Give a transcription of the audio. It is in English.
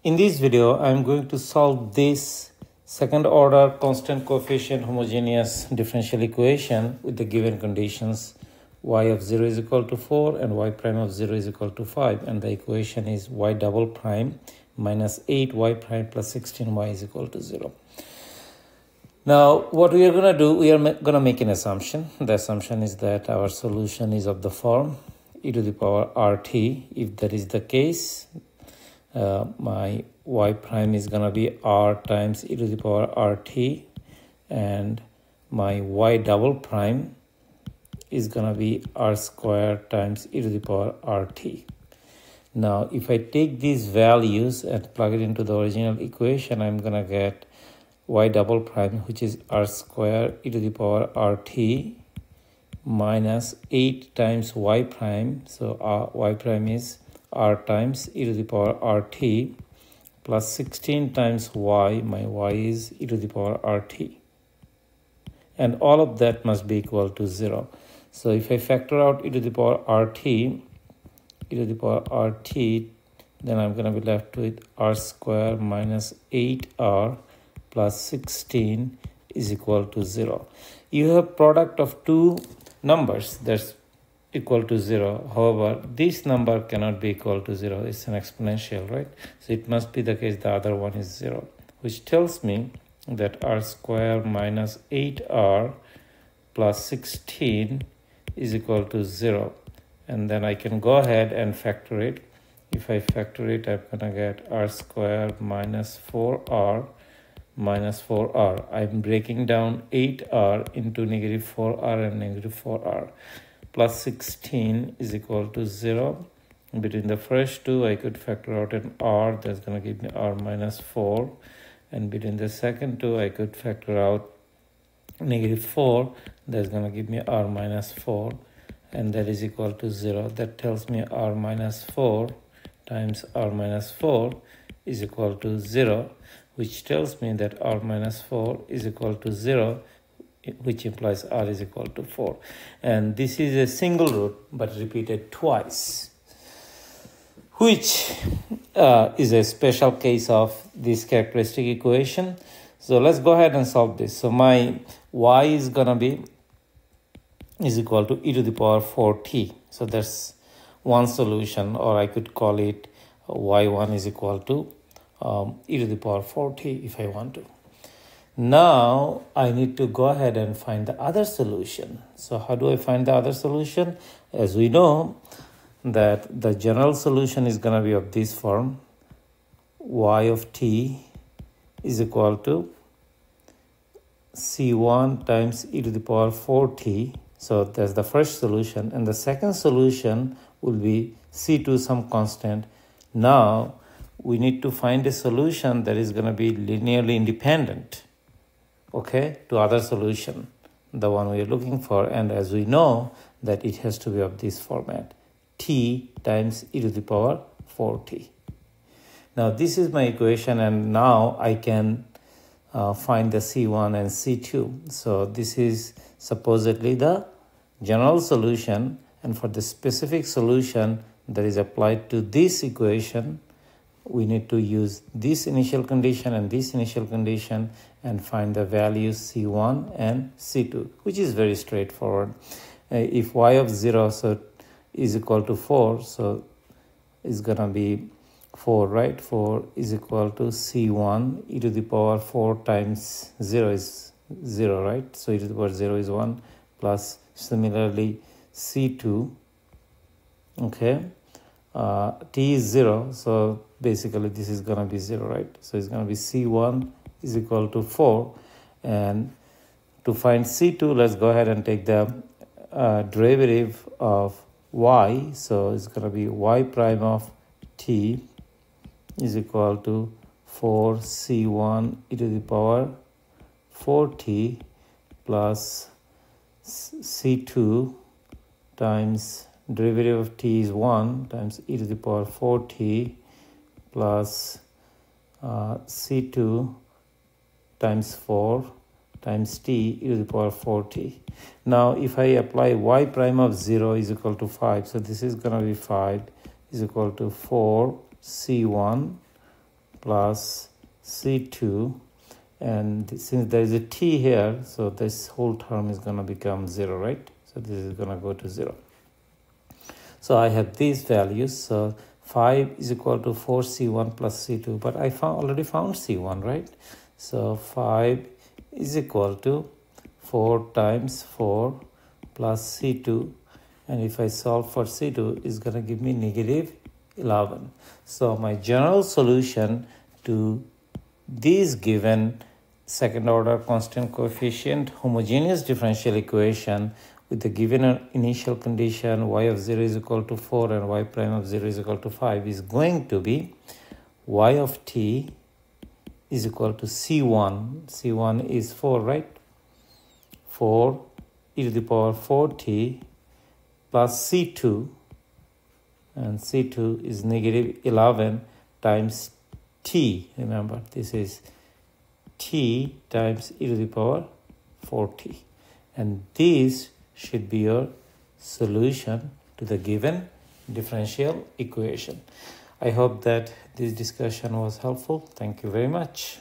In this video, I'm going to solve this second order constant coefficient homogeneous differential equation with the given conditions y of 0 is equal to 4 and y prime of 0 is equal to 5, and the equation is y double prime minus 8y prime plus 16y is equal to 0. Now, what we are going to do, we are going to make an assumption. The assumption is that our solution is of the form e to the power rt. If that is the case, my y prime is going to be r times e to the power rt, and my y double prime is going to be r square times e to the power rt. Now, if I take these values and plug it into the original equation, I'm going to get y double prime, which is r square e to the power rt minus 8 times y prime. So y prime is r times e to the power rt plus 16 times y. My y is e to the power rt. And all of that must be equal to 0. So if I factor out e to the power rt, then I'm going to be left with r square minus 8r plus 16 is equal to 0. You have product of two numbers that's equal to 0. However, this number cannot be equal to 0. It's an exponential, right? So it must be the case the other one is 0, which tells me that r square minus 8r plus 16 is equal to 0. And then I can go ahead and factor it. If I factor it, I'm going to get r square minus 4r minus 4r. I'm breaking down 8r into negative 4r and negative 4r. Plus 16 is equal to 0. Between the first two, I could factor out an r. That's going to give me r minus 4. And between the second two, I could factor out negative 4. That's going to give me r minus 4. And that is equal to 0. That tells me r minus 4 times r minus 4 is equal to 0, which tells me that r minus 4 is equal to 0, which implies r is equal to 4. And this is a single root, but repeated twice, which is a special case of this characteristic equation. So let's go ahead and solve this. So my y is going to be is equal to e to the power 4t. So that's one solution, or I could call it y1 is equal to e to the power 4t if I want to. Now I need to go ahead and find the other solution. So how do I find the other solution? As we know that the general solution is going to be of this form. Y of t is equal to c1 times e to the power 4t. So that's the first solution. And the second solution will be c2, some constant. Now we need to find a solution that is going to be linearly independent, okay, to other solution, the one we are looking for. And as we know that it has to be of this format, t times e to the power 4t. Now this is my equation, and now I can find the c1 and c2. So this is supposedly the general solution, and for the specific solution that is applied to this equation, we need to use this initial condition and this initial condition and find the values c1 and c2, which is very straightforward. If y of 0 is equal to 4, so it's going to be 4, right? 4 is equal to c1 e to the power 4 times 0 is 0, right? So e to the power 0 is 1, plus similarly c2, okay, t is 0, so basically this is going to be 0, right? So it's going to be c1 is equal to 4. And to find c2, let's go ahead and take the derivative of y. So it's going to be y prime of t is equal to 4c1 e to the power 4t plus c2 times derivative of t is 1 times e to the power 4t plus c2 times 4 times t e to the power 4t. Now if I apply y prime of 0 is equal to 5, so this is going to be 5 is equal to 4c1 plus C2, and since there is a t here, so this whole term is going to become 0, right? So this is going to go to 0. So I have these values. So 5 is equal to 4C1 plus C2, but I already found C1, right? So 5 is equal to 4 times 4 plus C2, and if I solve for C2, it's going to give me negative 11. So my general solution to these given second order constant coefficient homogeneous differential equation with the given initial condition y of 0 is equal to 4 and y prime of 0 is equal to 5 is going to be y of t is equal to C1. C1 is 4, right? 4 e to the power 4t plus C2, and C2 is negative 11 times t. Remember, this is t times e to the power 4t. And these should be your solution to the given differential equation. I hope that this discussion was helpful. Thank you very much.